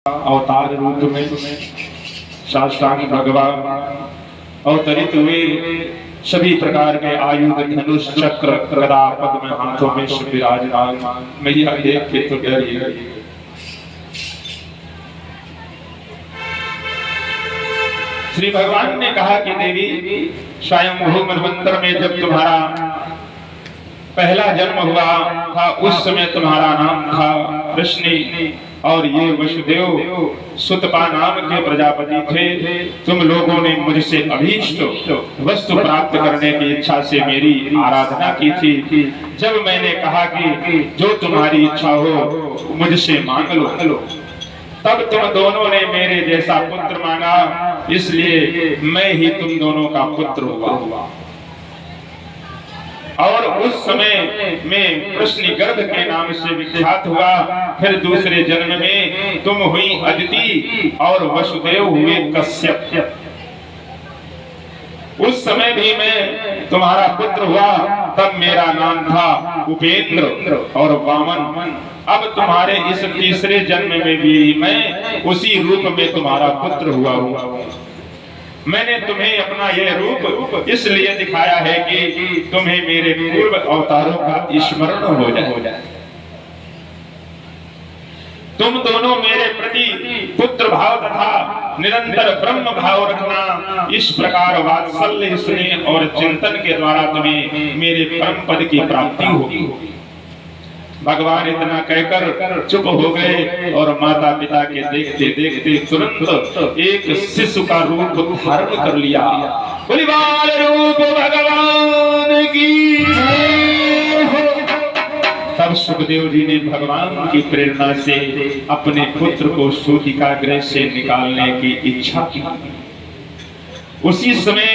अवतार रूप में साष्टांग भगवान अवतरित हुए। सभी प्रकार के आयुध, धनुष, चक्र, गदा, पद्म हाथों में विराजमान। मैया देख के तो डरी गई। श्री भगवान ने कहा कि देवी, स्वयं मनवंतर में जब तुम्हारा पहला जन्म हुआ था उस समय तुम्हारा नाम था कृष्ण और ये वसुदेव सुतपा नाम के प्रजापति थे। तुम लोगों ने मुझसे अभीष्ट वस्तु प्राप्त करने की इच्छा से मेरी आराधना की थी। जब मैंने कहा कि जो तुम्हारी इच्छा हो मुझसे मांग लो, तब तुम दोनों ने मेरे जैसा पुत्र मांगा, इसलिए मैं ही तुम दोनों का पुत्र हुआ। और उस समय में कृष्ण गर्भ के नाम से विख्यात हुआ। फिर दूसरे जन्म में तुम हुई अदिति और वसुदेव हुए कश्यप। उस समय भी मैं तुम्हारा पुत्र हुआ, तब मेरा नाम था उपेंद्र और वामन। अब तुम्हारे इस तीसरे जन्म में भी मैं उसी रूप में तुम्हारा पुत्र हुआ। मैंने तुम्हें अपना यह रूप इसलिए दिखाया है कि तुम्हें मेरे पूर्व अवतारों का स्मरण हो जाए। तुम दोनों मेरे प्रति पुत्र भाव तथा निरंतर ब्रह्म भाव रखना। इस प्रकार वात्सल्य, स्नेह और चिंतन के द्वारा तुम्हें मेरे परम पद की प्राप्ति होगी। भगवान इतना कहकर चुप हो गए और माता पिता के देखते देखते तुरंत एक शिशु का रूप धारण कर लिया। बलिवाल रूप भगवान की। तब सुखदेव जी ने भगवान की प्रेरणा से अपने पुत्र को सूतिका गृह से निकालने की इच्छा की। उसी समय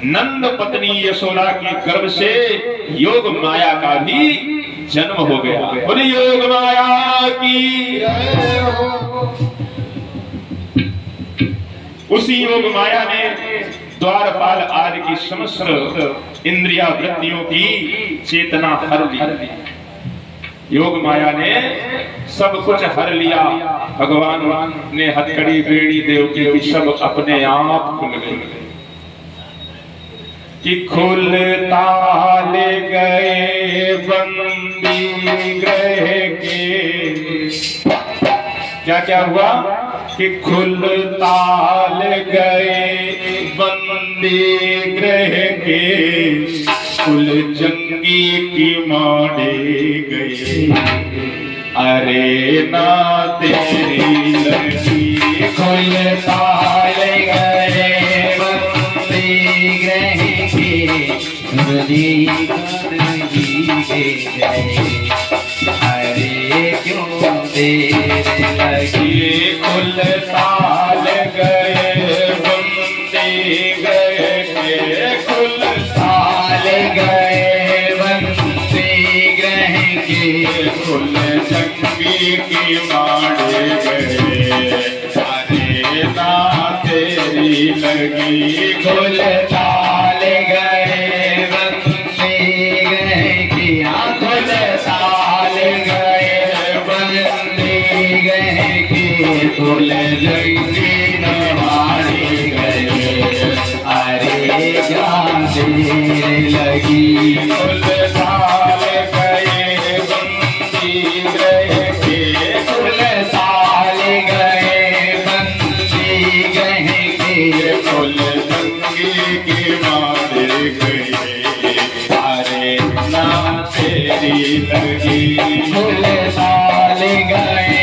नंद पत्नी यशोदा के गर्भ से योग माया का भी जन्म हो गया। बोले योग माया की। उसी योग माया ने द्वारपाल आदि की समस्त इंद्रिया वृत्तियों की चेतना हर ली। योग माया ने सब कुछ हर लिया। भगवान ने हथकड़ी, बेड़ी, देवकी की सब अपने आप खुल गए कि खुलता ले गए बंदी ग्रह के। क्या क्या हुआ कि खुलता ले गए बंदी ग्रह के, कुल जंगी की मारे गए। अरे ना तेरी लगी खुलता ले गए बंदी ग्रह अरे क्यों देर लगी खुलता ले गए बंदी ग्रह के, खुलता ले गए बंदी ग्रह के, खुल जंगी की मारे गए। अरे ना तेरी लगी खुलता ले गए बंदी ग्रह की, खुलता ले गए बंदी ग्रह की, खुल जंगी मारे गए। अरे जान देर लगी खुलता ले गए बंदी ग्रह के, खुलता ले गए बंदी ग्रह के, खुल जंगी की मारे गए। अरे ना तेरी लगी खुलता ले गए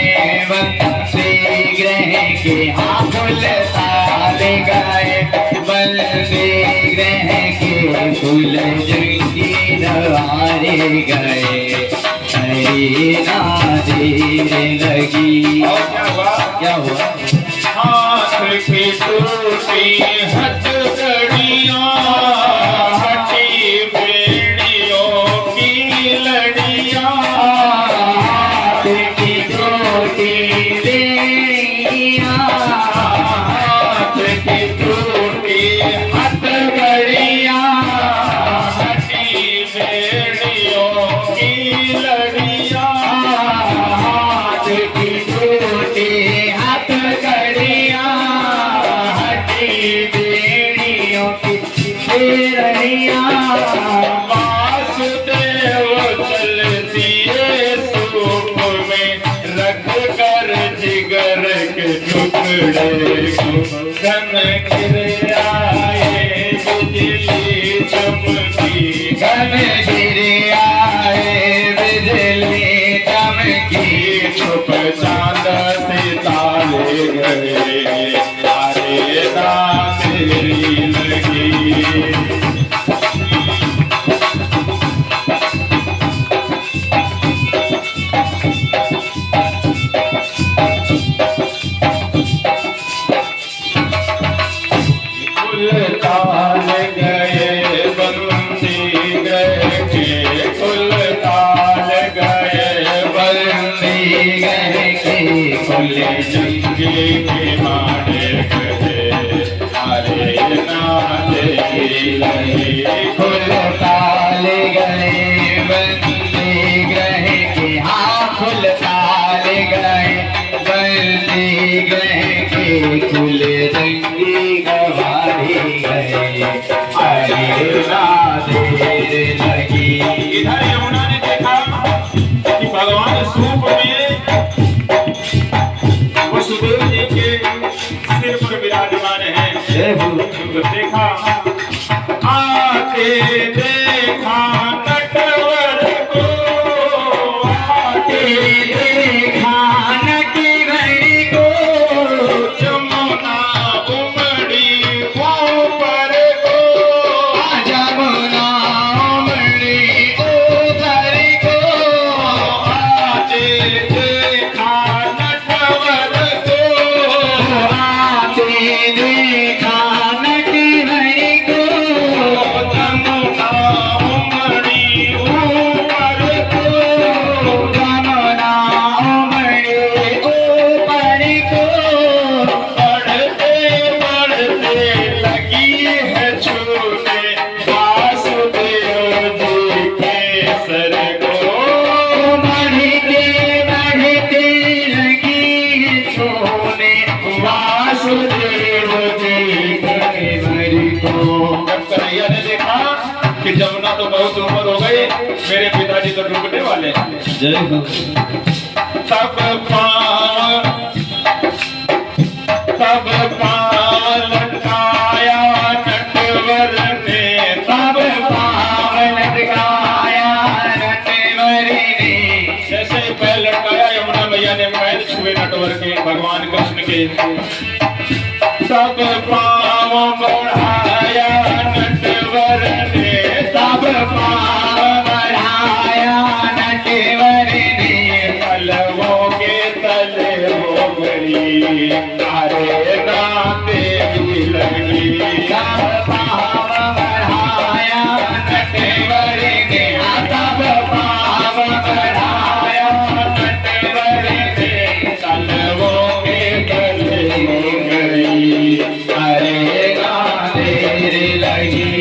बंदी ग्रह के, हाँ खुलता ले गए बंदी ग्रह के, खुल जंगी मारे गए। अरे ना देर लगी। और क्या हुआ? हाथ की टूटी हथकड़ियां, हटी बेड़ियों की लड़ियां। हाथ की टूटी बेड़ियां, हाथ की टूटी हथकड़ियां, हटी बेड़ियों की लड़ियां। हाथ की टूटी जिगर के टुकड़े घन गिर आए बिजली चमकी घन गिर आए बिजली चमकी छुप चांद सितारे गए तारे तेरी लगी ताल गए बंदी गए के कुल ताल गए बंदी गए के कुल जंगली के मारे गए अरे नाते लगे कुल ताल गए बंदी गए के हाँ कुल ताल गए बंदी गए के कुल जंगी गवारी गए अरे देर लगी। इधर यमुना ने देखा कि भगवान सूप में वसुदेव जी के सिर पर विराजमान है। देखा आके देखा नटवर को आके देखा नटवर को जमुना उमड़ी ऊपर को जमुना उमड़ी ऊपर को आके देखा नटवर को आके देखा नटवर को जमुना उमड़ी ऊपर को जमुना उमड़ी ऊपर को बढ़ते बढ़ते लगी है छूने वासुदेव जी के सर को बढ़ते बढ़ते लगी छोने वासुदेव जी के सर को। जब कन्हैया ने देखा कि जमुना तो बहुत उम्र हो गई, मेरे पिताजी तो डूबने वाले हैं, जय हो तब पाल लटकाया नटवर ने तब पावन गाया नटवर ने जैसे ही पैर लटकाया यमुना मैया ने पैर छुए नटवर के भगवान कृष्ण के तब पाँव बढ़ाया नटवर ने तब पावन बढ़ाया नटवर ने पलवों के तले हो गई अरे नाते भी लगी तब पावन बढ़ाया नटवर ने तब पावन बढ़ाया नटवर ने तलवों के तले हो गई अरे देर लगी।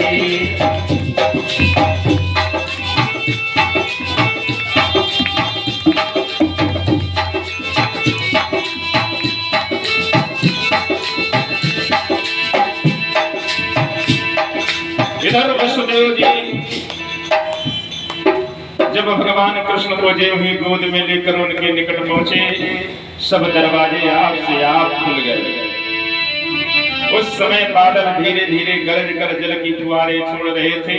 इधर वसुदेव जी जब भगवान कृष्ण को जे हुई गोद में लेकर उनके निकट पहुंचे, सब दरवाजे आप से आप खुल गए। उस समय बादल धीरे धीरे गरज कर जल की फुहारें छोड़ रहे थे,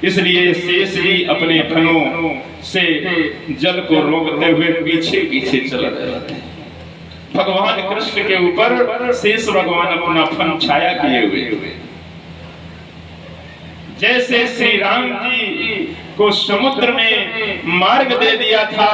इसलिए शेष जी अपने फनों से जल को रोकते हुए पीछे पीछे चल रहे थे। भगवान कृष्ण के ऊपर शेष भगवान अपना फन छाया किए हुए, जैसे श्री राम जी को समुद्र में मार्ग दे दिया था।